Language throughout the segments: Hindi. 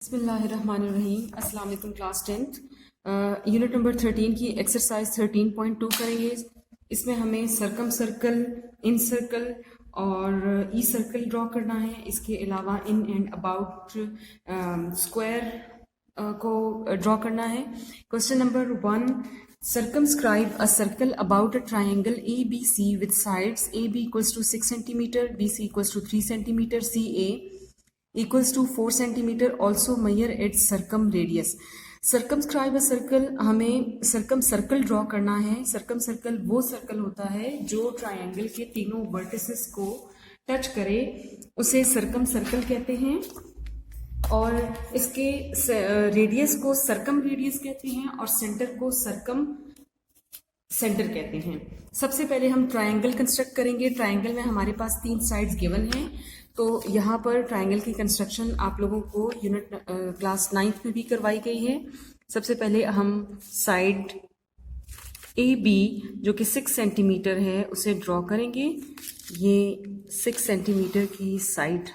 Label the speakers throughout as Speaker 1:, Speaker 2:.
Speaker 1: बिस्मिल्लाहिर्रहमानिर्रहीम। अस्सलाम वालेकुम क्लास 10th यूनिट नंबर 13 की एक्सरसाइज 13.2 करेंगे। इसमें हमें सर्कम सर्कल, इन सर्कल और ई सर्कल ड्रॉ करना है। इसके अलावा इन एंड अबाउट स्क्वायर को ड्रॉ करना है। Question number 1, circumscribe a circle about a triangle ABC with sides AB equals to 6 centimeter, BC equals to 3 centimeter, CA equals to 4 centimeter. Also measure its circum radius. Circumscribe a circle, हमें सर्कम सर्कल ड्रॉ करना है। सर्कम सर्कल वो सर्कल होता है जो ट्रायंगल के तीनों वर्टिसेस को टच करे, उसे सर्कम सर्कल कहते हैं। और इसके रेडियस को सर्कम रेडियस कहते हैं और सेंटर को सर्कम सेंटर कहते हैं। सबसे पहले हम ट्रायंगल कंस्ट्रक्ट करेंगे। ट्रायंगल में हमारे पास 3 साइड्स गिवन हैं, तो यहाँ पर ट्रायंगल की कंस्ट्रक्शन आप लोगों को यूनिट क्लास 9th में भी करवाई गई है। सबसे पहले हम साइड ए बी जो कि 6 सेंटीमीटर है उसे ड्रॉ करेंगे। ये 6 सेंटीमीटर की साइड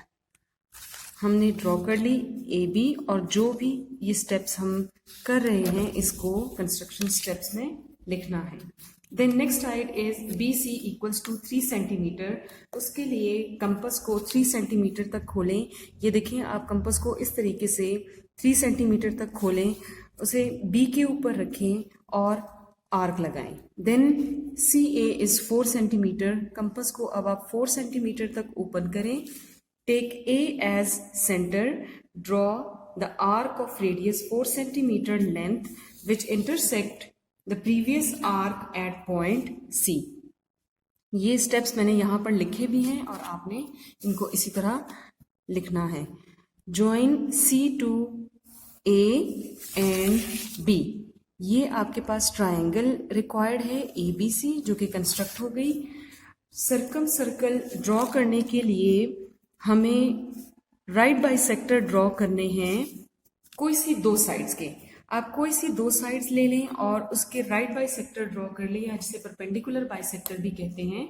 Speaker 1: हमने ड्रॉ कर ली ए बी, और जो भी ये स्टेप्स हम कर रहे हैं इसको कंस्ट्रक्शन स्टेप्स में लिखना है। Then next side is B C equals to 3 centimetre. उसके लिए कंपस को 3 सेंटीमीटर तक खोलें। ये देखें, आप कंपस को इस तरीके से 3 सेंटीमीटर तक खोलें, उसे बी के ऊपर रखें और आर्क लगाएं। Then C A is 4 centimetre. Compass को अब आप 4 सेंटीमीटर तक ओपन करें। Take a as centre, draw the arc of radius 4 centimetre length which intersect the previous arc at point C. ये स्टेप्स मैंने यहाँ पर लिखे भी हैं और आपने इनको इसी तरह लिखना है। Join C to A and B. ये आपके पास ट्रायंगल रिक्वायर्ड है ए बी सी, जो कि कंस्ट्रक्ट हो गई। सर्कम सर्कल ड्रॉ करने के लिए हमें राइट बाइसेक्टर ड्रॉ करने हैं कोई सी 2 साइड्स के। आप कोई सी 2 साइड्स ले लें और उसके राइट बाइसेक्टर ड्रॉ कर लें, या जिसे परपेंडिकुलर बाइसेक्टर भी कहते हैं।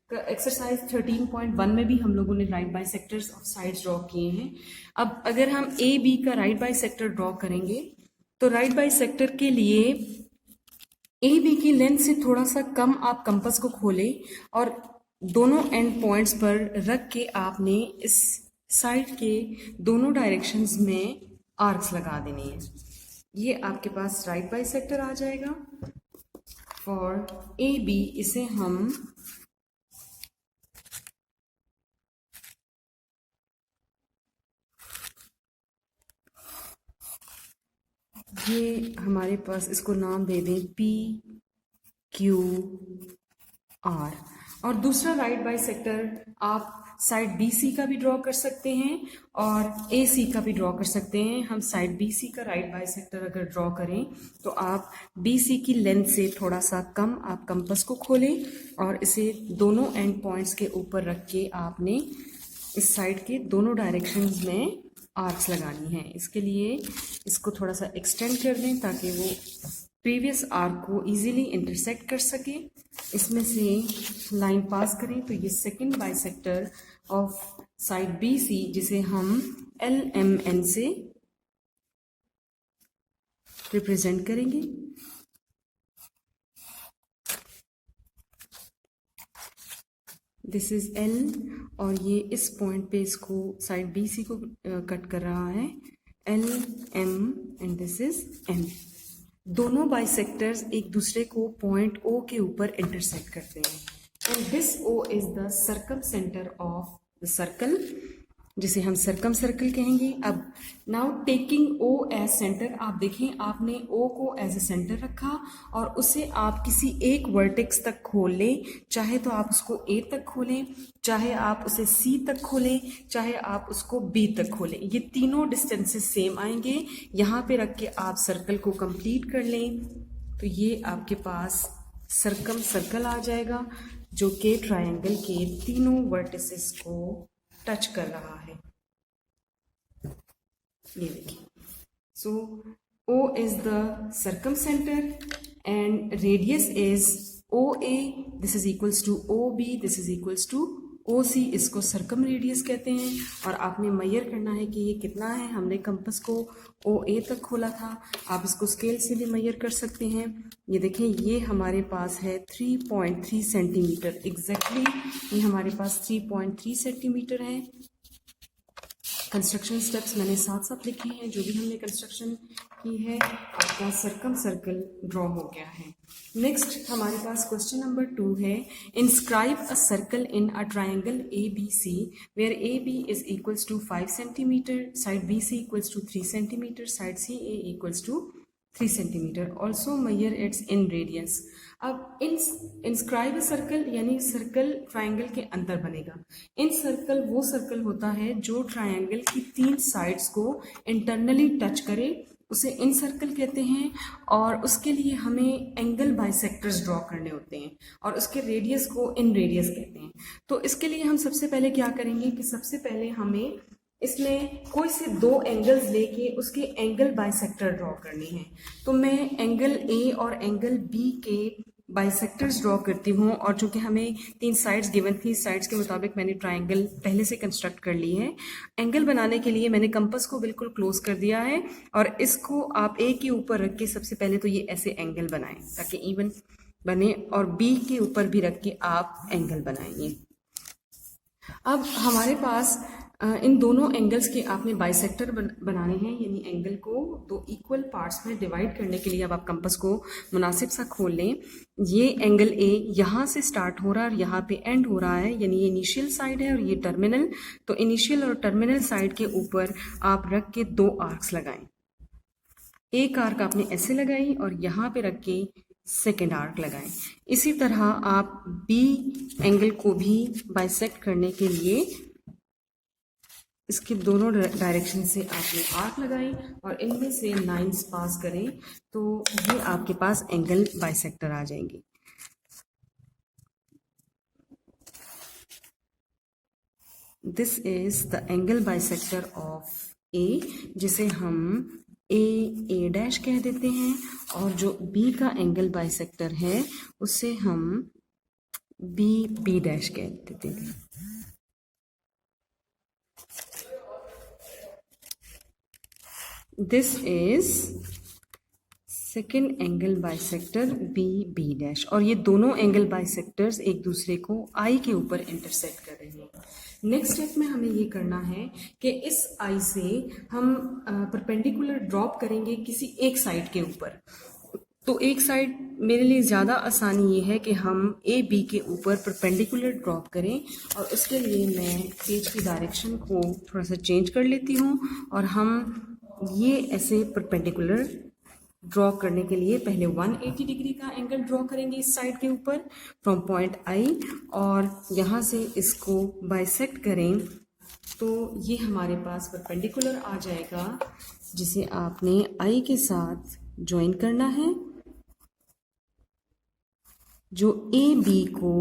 Speaker 1: तो एक्सरसाइज 13.1 में भी हम लोगों ने right bisectors of sides draw किए हैं। अब अगर हम ए बी का राइट बाइसेक्टर ड्रॉ करेंगे तो राइट बाइसेक्टर के लिए ए बी की लेंथ से थोड़ा सा कम आप कंपस को खोलें और दोनों एंड पॉइंट्स पर रख के आपने इस साइड के दोनों डायरेक्शंस में आर्क्स लगा देने हैं। ये आपके पास राइट बाइसेक्टर आ जाएगा फॉर ए बी। इसे हम ये हमारे पास इसको नाम दे दें पी क्यू आर। और दूसरा राइट बाइसेक्टर आप साइड बी सी का भी ड्रॉ कर सकते हैं और ए सी का भी ड्रॉ कर सकते हैं। हम साइड बी सी का राइट बाइसेक्टर अगर ड्रॉ करें तो आप बी सी की लेंथ से थोड़ा सा कम आप कंपस को खोलें और इसे दोनों एंड पॉइंट्स के ऊपर रख के आपने इस साइड के दोनों डायरेक्शंस में आर्क्स लगानी है। इसके लिए इसको थोड़ा सा एक्सटेंड कर दें ताकि वो प्रीवियस आर्क को इजीली इंटरसेक्ट कर सके। इसमें से लाइन पास करें तो ये second bisector of side B C, जिसे हम एल एम एन से रिप्रेजेंट करेंगे। दिस इज एल और ये इस पॉइंट पे इसको साइड बी सी को कट कर रहा है, L M and this is M. दोनों बाइसेक्टर्स एक दूसरे को पॉइंट ओ के ऊपर इंटरसेक्ट करते हैं and this O is the circumcentre of the circle, जिसे हम सर्कम सर्कल कहेंगे। अब now taking O as centre, आप देखें आपने ओ को एज ए सेंटर रखा और उसे आप किसी एक वर्टेक्स तक खोल लें। चाहे तो आप उसको ए तक खोलें, चाहे आप उसे सी तक खोलें, चाहे आप उसको बी तक खोलें। ये तीनों डिस्टेंसेस सेम आएंगे। यहाँ पे रख के आप सर्कल को कंप्लीट कर लें तो ये आपके पास सर्कम सर्कल आ जाएगा, जो कि ट्रायंगल के तीनों वर्टिसेस को टच कर रहा है। ये देखिए, सो O is the circumcenter and radius is OA. This is equals to OB. This is equals to OC इसको सर्कम रेडियस कहते हैं और आपने मेजर करना है कि ये कितना है। हमने कंपास को OA तक खोला था, आप इसको स्केल से भी मेजर कर सकते हैं। ये देखें, ये हमारे पास है 3.3 सेंटीमीटर एग्जैक्टली, ये हमारे पास 3.3 सेंटीमीटर है। कंस्ट्रक्शन स्टेप्स मैंने साथ साथ लिखे हैं, जो भी हमने कंस्ट्रक्शन की है। आपका सर्कम सर्कल ड्रॉ हो गया है। नेक्स्ट हमारे पास क्वेश्चन नंबर 2 है, inscribe a circle in a triangle ABC where AB is equals to 5 centimetre, side BC equals to 3 centimetre, side CA equals to 3 centimetre, also measure its inradius. अब इंस्क्राइब सर्कल यानी सर्कल ट्रायंगल के अंदर बनेगा। इन सर्कल वो सर्कल होता है जो ट्रायंगल की 3 साइड्स को इंटरनली टच करे, उसे इन सर्कल कहते हैं। और उसके लिए हमें एंगल बाइसेक्टर्स ड्रॉ करने होते हैं और उसके रेडियस को इन रेडियस कहते हैं। तो इसके लिए हम सबसे पहले क्या करेंगे कि सबसे पहले हमें इसमें कोई से 2 एंगल्स लेके उसके एंगल बाइसेक्टर ड्रॉ करने हैं। तो मैं एंगल A और एंगल B के बाइसेक्टर्स ड्रॉ करती हूँ, और चूंकि हमें 3 साइड्स गिवन थी, साइड्स के मुताबिक मैंने ट्रायंगल पहले से कंस्ट्रक्ट कर ली है। एंगल बनाने के लिए मैंने कंपास को बिल्कुल क्लोज कर दिया है और इसको आप A के ऊपर रख के सबसे पहले तो ये ऐसे एंगल बनाएं ताकि इवन बने, और B के ऊपर भी रख के आप एंगल बनाएंगे। अब हमारे पास इन दोनों एंगल्स के आपने बाइसेक्टर बनाने हैं, यानी एंगल को 2 इक्वल पार्ट्स में डिवाइड करने के लिए अब आप कंपास को मुनासिब सा खोल लें। ये एंगल A यहाँ से स्टार्ट हो रहा है और यहाँ पे एंड हो रहा है, यानी ये इनिशियल साइड है और ये टर्मिनल। तो इनिशियल और टर्मिनल साइड के ऊपर आप रख के 2 आर्क्स लगाएं। एक आर्क आपने ऐसे लगाई और यहाँ पे रख के सेकेंड आर्क लगाएं। इसी तरह आप B एंगल को भी बाइसेक्ट करने के लिए इसके दोनों डायरेक्शन से आपने आर्क लगाई और इनमें से लाइंस पास करें, तो ये आपके पास एंगल बाइसेक्टर आ जाएंगे। This is the angle bisector of A, जिसे हम A डैश कह देते हैं, और जो B का एंगल बाइसेक्टर है उसे हम B डैश कह देते हैं। This is second angle bisector B dash, और ये दोनों एंगल बाइसेक्टर्स एक दूसरे को I के ऊपर इंटरसेक्ट कर रहे हैं। नेक्स्ट स्टेप में हमें ये करना है कि इस I से हम परपेंडिकुलर ड्रॉप करेंगे किसी एक साइड के ऊपर। तो एक साइड मेरे लिए ज़्यादा आसानी ये है कि हम AB के ऊपर परपेंडिकुलर ड्रॉप करें, और उसके लिए मैं पेज की डायरेक्शन को थोड़ा सा चेंज कर लेती हूँ और हम ये ऐसे परपेंडिकुलर ड्रॉ करने के लिए पहले 180 डिग्री का एंगल ड्रॉ करेंगे इस साइड के ऊपर फ्रॉम पॉइंट I, और यहाँ से इसको बाइसेक्ट करें तो ये हमारे पास परपेंडिकुलर आ जाएगा, जिसे आपने I के साथ ज्वाइन करना है, जो AB को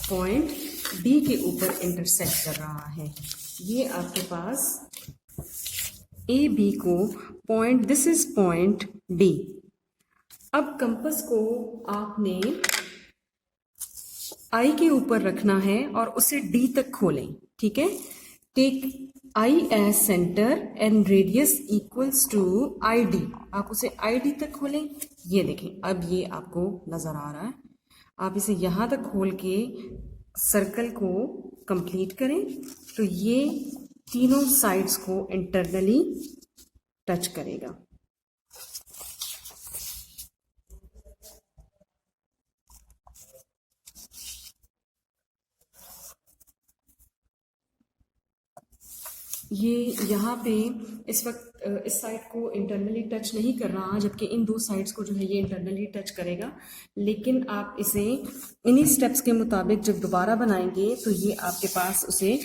Speaker 1: पॉइंट B के ऊपर इंटरसेक्ट कर रहा है। ये आपके पास AB को point, this is point D। अब कंपास को आपने I के ऊपर रखना है और उसे D तक खोलें, ठीक है। Take I as centre and radius equals to ID। आप उसे ID तक खोलें। ये देखें, अब ये आपको नजर आ रहा है। आप इसे यहां तक खोल के सर्कल को कंप्लीट करें तो ये तीनों साइड्स को इंटरनली टच करेगा। ये यहाँ पे इस वक्त इस साइड को इंटरनली टच नहीं कर रहा, जबकि इन 2 साइड्स को जो है ये इंटरनली टच करेगा। लेकिन आप इसे इन्हीं स्टेप्स के मुताबिक जब दोबारा बनाएंगे तो ये आपके पास उसे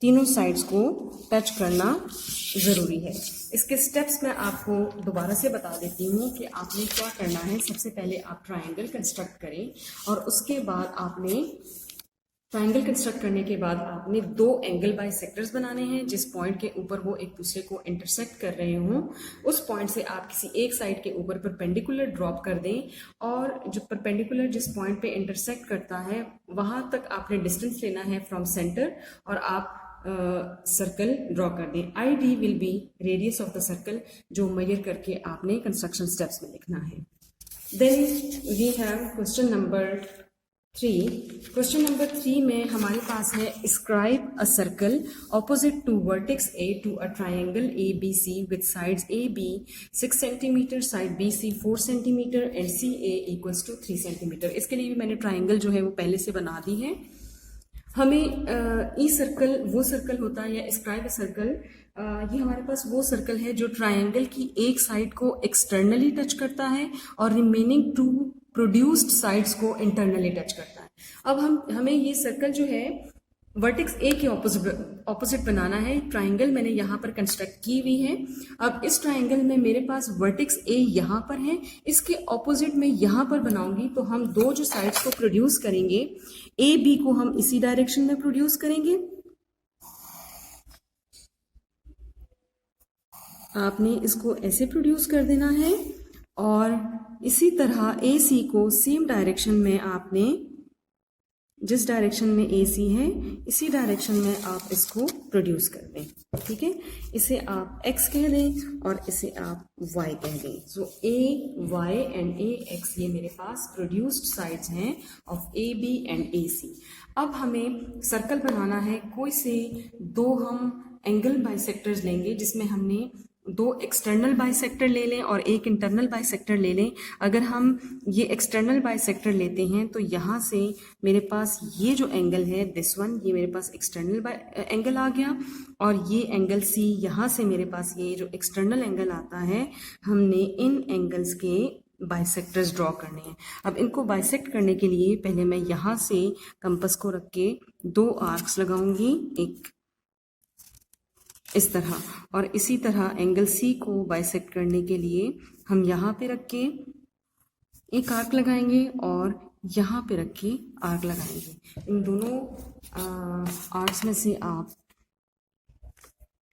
Speaker 1: तीनों साइड्स को टच करना ज़रूरी है। इसके स्टेप्स मैं आपको दोबारा से बता देती हूँ कि आपने क्या करना है। सबसे पहले आप ट्रायंगल कंस्ट्रक्ट करें और उसके बाद आपने ट्राइंगल कंस्ट्रक्ट करने के बाद आपने दो एंगल बाइसेक्टर्स बनाने हैं जिस पॉइंट के ऊपर वो एक दूसरे को इंटरसेक्ट कर रहे हों। उस पॉइंट से आप किसी एक साइड के ऊपर परपेंडिकुलर ड्रॉप कर दें और जो परपेंडिकुलर जिस पॉइंट पे इंटरसेक्ट करता है वहां तक आपने डिस्टेंस लेना है फ्रॉम सेंटर और आप सर्कल ड्रॉ कर दें। I D will be radius of the circle जो मेजर करके आपने कंस्ट्रक्शन स्टेप्स में लिखना है। Then we have question number 3। Question number 3 में हमारे पास है scribe a circle opposite to vertex A to a triangle A B C with sides A B 6 centimetre, side B C 4 centimetre and C A equals to 3 centimetre. इसके लिए भी मैंने ट्राइंगल जो है वो पहले से बना दी है। हमें ई सर्कल वो सर्कल होता है या स्क्राइब अ सर्कल, ये हमारे पास वो सर्कल है जो ट्राइंगल की एक साइड को एक्सटर्नली टच करता है और रिमेनिंग टू प्रोड्यूस्ड साइड्स को इंटरनली टच करता है। अब हमें ये सर्कल जो है वर्टेक्स ए के ऑपोजिट बनाना है। ट्राइंगल मैंने यहाँ पर कंस्ट्रक्ट की हुई है। अब इस ट्राइंगल में मेरे पास वर्टेक्स ए यहाँ पर है, इसके ऑपोजिट में यहाँ पर बनाऊंगी तो हम दो जो साइड्स को प्रोड्यूस करेंगे ए बी को हम इसी डायरेक्शन में प्रोड्यूस करेंगे। आपने इसको ऐसे प्रोड्यूस कर देना है और इसी तरह ए सी को सेम डायरेक्शन में आपने जिस डायरेक्शन में ए सी है इसी डायरेक्शन में आप इसको प्रोड्यूस कर दें। ठीक है, इसे आप x कह दें और इसे आप y कह दें। सो ए वाई एंड ए एक्स ये मेरे पास प्रोड्यूस्ड साइड्स हैं ऑफ ए बी एंड ए सी। अब हमें सर्कल बनाना है। कोई से दो हम एंगल बाइसेक्टर्स लेंगे जिसमें हमने दो एक्सटर्नल बाइसेक्टर ले लें और एक इंटरनल बाइसेक्टर ले लें। अगर हम ये एक्सटर्नल बाइसेक्टर लेते हैं तो यहाँ से मेरे पास ये जो एंगल है दिस वन, ये मेरे पास एक्सटर्नल एंगल आ गया और ये एंगल सी, यहाँ से मेरे पास ये जो एक्सटर्नल एंगल आता है हमने इन एंगल्स के बाइसेक्टर्स ड्रॉ करने हैं। अब इनको बाइसेक्ट करने के लिए पहले मैं यहाँ से कंपास को रख के दो आर्क्स लगाऊंगी, एक इस तरह, और इसी तरह एंगल सी को बाइसेक्ट करने के लिए हम यहाँ पे रख के एक आर्क लगाएंगे और यहाँ पे रख के आर्क लगाएंगे। इन दोनों आर्क्स में से आप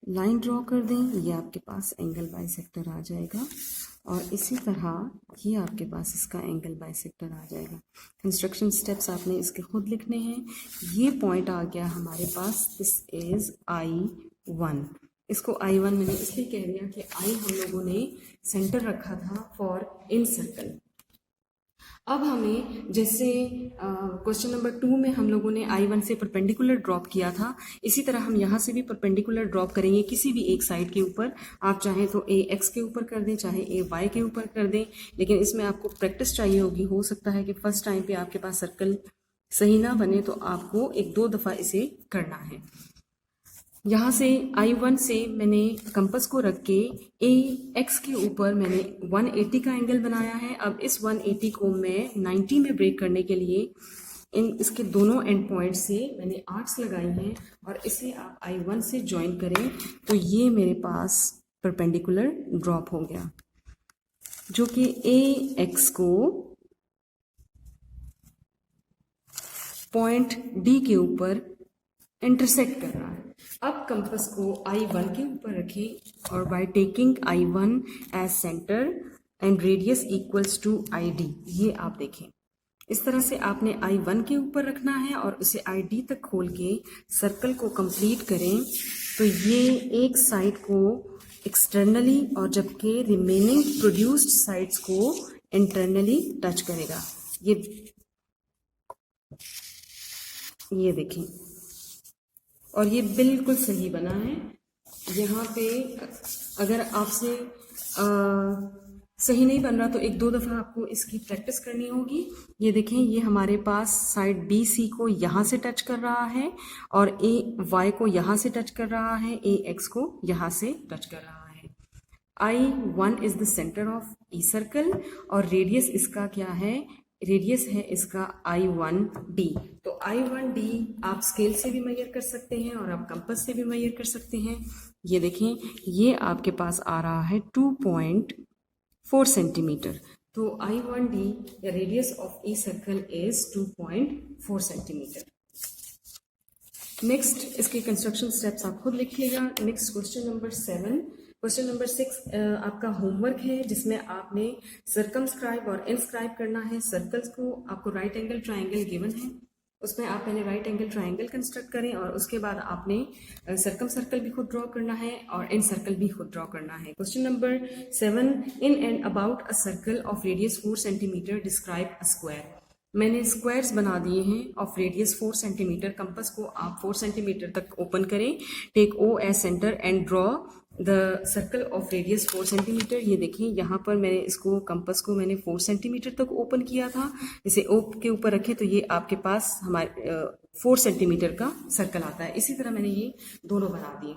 Speaker 1: लाइन ड्रॉ कर दें, ये आपके पास एंगल बाइसेक्टर आ जाएगा और इसी तरह ये आपके पास इसका एंगल बाइसेक्टर आ जाएगा। कंस्ट्रक्शन स्टेप्स आपने इसके खुद लिखने हैं। ये पॉइंट आ गया हमारे पास, दिस इज I1। इसको I1 मैंने इसलिए कह दिया कि I हम लोगों ने सेंटर रखा था फॉर इन सर्कल। अब हमें जैसे क्वेश्चन नंबर 2 में हम लोगों ने I1 से परपेंडिकुलर ड्रॉप किया था, इसी तरह हम यहाँ से भी परपेंडिकुलर ड्रॉप करेंगे किसी भी एक साइड के ऊपर। आप चाहें तो ए एक्स के ऊपर कर दें, चाहे ए वाई के ऊपर कर दें, लेकिन इसमें आपको प्रैक्टिस चाहिए होगी। हो सकता है कि फर्स्ट टाइम पे आपके पास सर्कल सही ना बने तो आपको एक दो दफ़ा इसे करना है। यहाँ से I1 से मैंने कंपास को रख के ए एक्स के ऊपर मैंने 180 का एंगल बनाया है। अब इस 180 को मैं 90 में ब्रेक करने के लिए इसके दोनों एंड पॉइंट से मैंने आर्क्स लगाई हैं और इसे आप I1 से ज्वाइन करें तो ये मेरे पास परपेंडिकुलर ड्रॉप हो गया जो कि ए एक्स को पॉइंट डी के ऊपर इंटरसेक्ट कर रहा है। अब कंपास को I1 के ऊपर रखें और by taking I1 as centre and radius equals to ID, ये आप देखें इस तरह से आपने I1 के ऊपर रखना है और उसे ID तक खोल के सर्कल को कंप्लीट करें तो ये एक साइड को एक्सटर्नली और जबकि रिमेनिंग प्रोड्यूस्ड साइड्स को इंटरनली टच करेगा। ये देखें और ये बिल्कुल सही बना है। यहाँ पे अगर आपसे सही नहीं बन रहा तो एक दो दफ़ा आपको इसकी प्रैक्टिस करनी होगी। ये देखें, ये हमारे पास साइड बी सी को यहाँ से टच कर रहा है और ए वाई को यहाँ से टच कर रहा है, ए एक्स को यहाँ से टच कर रहा है। I1 is the centre of E circle और रेडियस इसका क्या है, रेडियस है इसका I1D। तो I1D आप स्केल से भी मेजर कर सकते हैं और आप कंपास से भी मेजर कर सकते हैं। ये देखें, ये आपके पास आ रहा है 2.4 सेंटीमीटर। तो I1D या radius of E circle is 2.4 centimetre. Next इसके कंस्ट्रक्शन स्टेप्स आप खुद लिखिएगा। Next question number 7। Question number 6 आपका होमवर्क है, जिसमें आपने सर्कमस्क्राइब और इनस्क्राइब करना है सर्कल्स को। आपको राइट एंगल ट्राइंगल गिवन है, उसमें आप पहले राइट एंगल ट्राइंगल कंस्ट्रक्ट करें और उसके बाद आपने सर्कम सर्कल भी खुद ड्रॉ करना है और इन सर्कल भी खुद ड्रॉ करना है। Question number 7, in and about a circle of radius 4 centimetre describe a square. मैंने स्क्वायर्स बना दिए हैं ऑफ रेडियस 4 सेंटीमीटर। कंपास को आप 4 सेंटीमीटर तक ओपन करें, take O as centre and draw the circle of radius 4 centimetre. ये देखिए यहाँ पर मैंने इसको कंपास को मैंने 4 सेंटीमीटर तक ओपन किया था। इसे ओ के ऊपर रखें तो ये आपके पास हमारे 4 सेंटीमीटर का सर्कल आता है। इसी तरह मैंने ये दोनों बना दिए।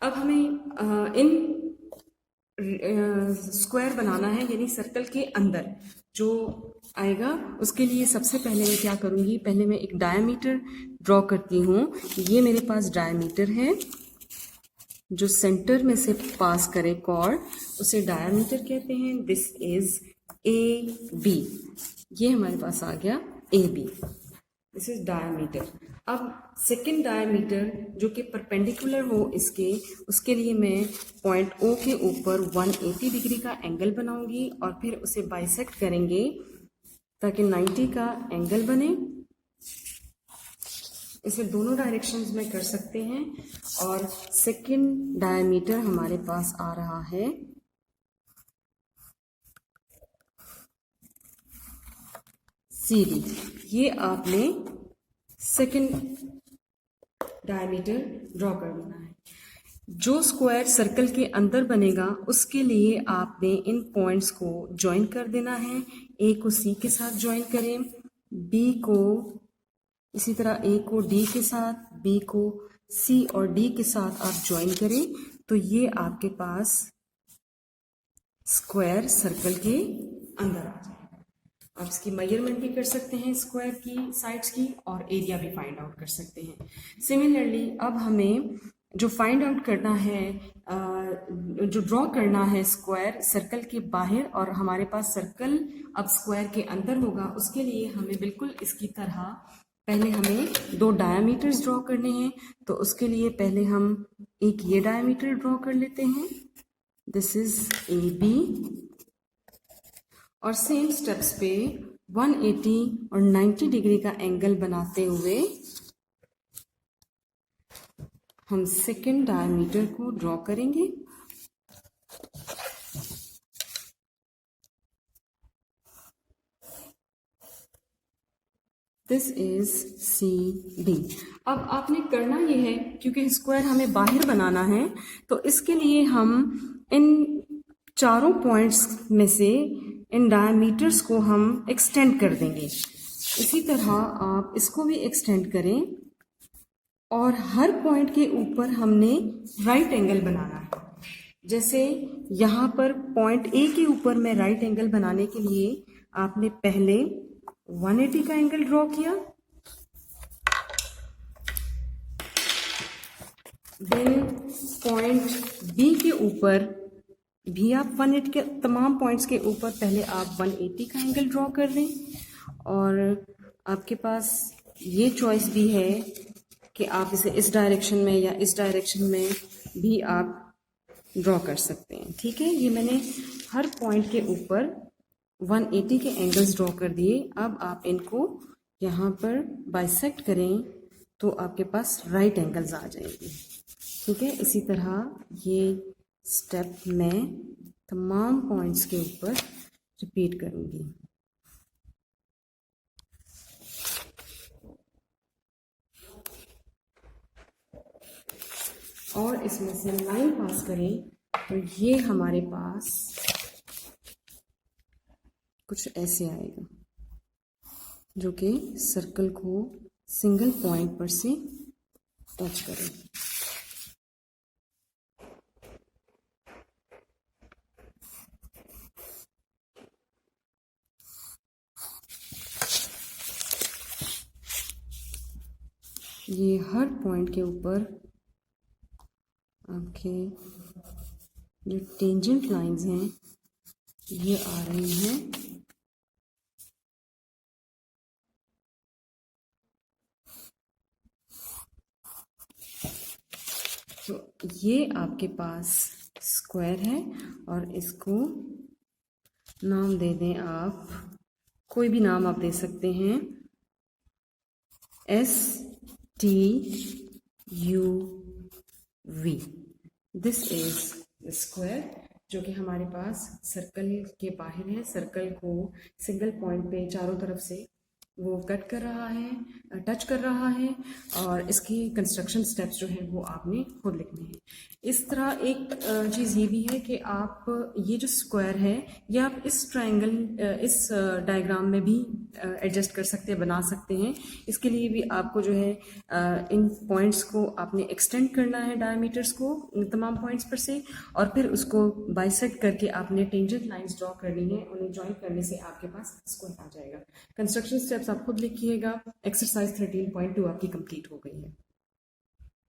Speaker 1: अब हमें इन स्क्वायर बनाना है, यानी सर्कल के अंदर जो आएगा उसके लिए सबसे पहले मैं क्या करूँगी, पहले मैं एक डायमीटर ड्रॉ करती हूँ। ये मेरे पास डायमीटर है, जो सेंटर में से पास करे कॉर्ड उसे डायमीटर कहते हैं। दिस इज ए बी, ये हमारे पास आ गया A B, this is diameter. अब सेकेंड डायमीटर जो कि परपेंडिकुलर हो इसके, उसके लिए मैं पॉइंट ओ के ऊपर 180 डिग्री का एंगल बनाऊंगी और फिर उसे बाइसेक्ट करेंगे ताकि 90 का एंगल बने। इसे दोनों डायरेक्शंस में कर सकते हैं। और सेकेंड डायमीटर हमारे पास आ रहा है CD। ये आपने सेकेंड डायमीटर ड्रॉ कर देना है। जो स्क्वायर सर्कल के अंदर बनेगा उसके लिए आपने इन पॉइंट्स को ज्वाइन कर देना है। ए को सी के साथ ज्वाइन करें, बी को इसी तरह ए को डी के साथ, बी को सी और डी के साथ आप ज्वाइन करें तो ये आपके पास स्क्वायर सर्कल के अंदर आ जाएगा। आप इसकी मेजरमेंट भी कर सकते हैं स्क्वायर की साइड्स की और एरिया भी फाइंड आउट कर सकते हैं। सिमिलरली अब हमें जो फाइंड आउट करना है, जो ड्रॉ करना है स्क्वायर सर्कल के बाहर और हमारे पास सर्कल अब स्क्वायर के अंदर होगा, उसके लिए हमें बिल्कुल इसकी तरह पहले हमें 2 डायमीटर्स ड्रॉ करने हैं। तो उसके लिए पहले हम एक ये डायमीटर ड्रॉ कर लेते हैं, दिस इज ए बी। और सेम स्टेप्स पे 180 और 90 डिग्री का एंगल बनाते हुए हम सेकेंड डायमीटर को ड्रॉ करेंगे। This is CD। अब आपने करना ये है, क्योंकि स्क्वायर हमें बाहर बनाना है तो इसके लिए हम इन चारों पॉइंट्स में से इन डायमीटर्स को हम एक्सटेंड कर देंगे। इसी तरह आप इसको भी एक्सटेंड करें और हर पॉइंट के ऊपर हमने राइट एंगल बनाना है। जैसे यहाँ पर पॉइंट ए के ऊपर मैं राइट एंगल बनाने के लिए आपने पहले 180 का एंगल ड्रॉ किया, देन पॉइंट बी के ऊपर भी आप 180 के तमाम पॉइंट्स के ऊपर पहले आप 180 का एंगल ड्रॉ कर दें। और आपके पास ये चॉइस भी है कि आप इसे इस डायरेक्शन में या इस डायरेक्शन में भी आप ड्रॉ कर सकते हैं। ठीक है, ये मैंने हर पॉइंट के ऊपर 180 के एंगल्स ड्रॉ कर दिए। अब आप इनको यहाँ पर बाइसेक्ट करें तो आपके पास राइट एंगल्स आ जाएंगे। ठीक है, इसी तरह ये स्टेप मैं तमाम पॉइंट्स के ऊपर रिपीट करूँगी। और इसमें से लाइन पास करें तो ये हमारे पास कुछ ऐसे आएगा, जो कि सर्कल को सिंगल पॉइंट पर से टच करें। ये हर पॉइंट के ऊपर आपके जो टेंजेंट लाइंस हैं ये आ रही हैं। ये आपके पास स्क्वायर है और इसको नाम दे दें आप, कोई भी नाम आप दे सकते हैं, STUV। दिस इज स्क्वायर जो कि हमारे पास सर्कल के बाहर है। सर्कल को सिंगल पॉइंट पे चारों तरफ से वो कट कर रहा है, टच कर रहा है, और इसकी कंस्ट्रक्शन स्टेप्स जो है वो आपने खुद लिखने हैं। इस तरह एक चीज़ ये भी है कि आप ये जो स्क्वायर है ये आप इस ट्रायंगल इस डायग्राम में भी एडजस्ट कर सकते हैं, बना सकते हैं। इसके लिए भी आपको जो है इन पॉइंट्स को आपने एक्सटेंड करना है, डायमीटर्स को तमाम पॉइंट्स पर से, और फिर उसको बाइसेक्ट करके आपने टेंजेंट लाइंस ड्रॉ करनी है। उन्हें ज्वाइन करने से आपके पास स्क्वायर आ जाएगा। कंस्ट्रक्शन स्टेप्स आप खुद लिखिएगा। एक्सरसाइज 13.2 आपकी कंप्लीट हो गई है।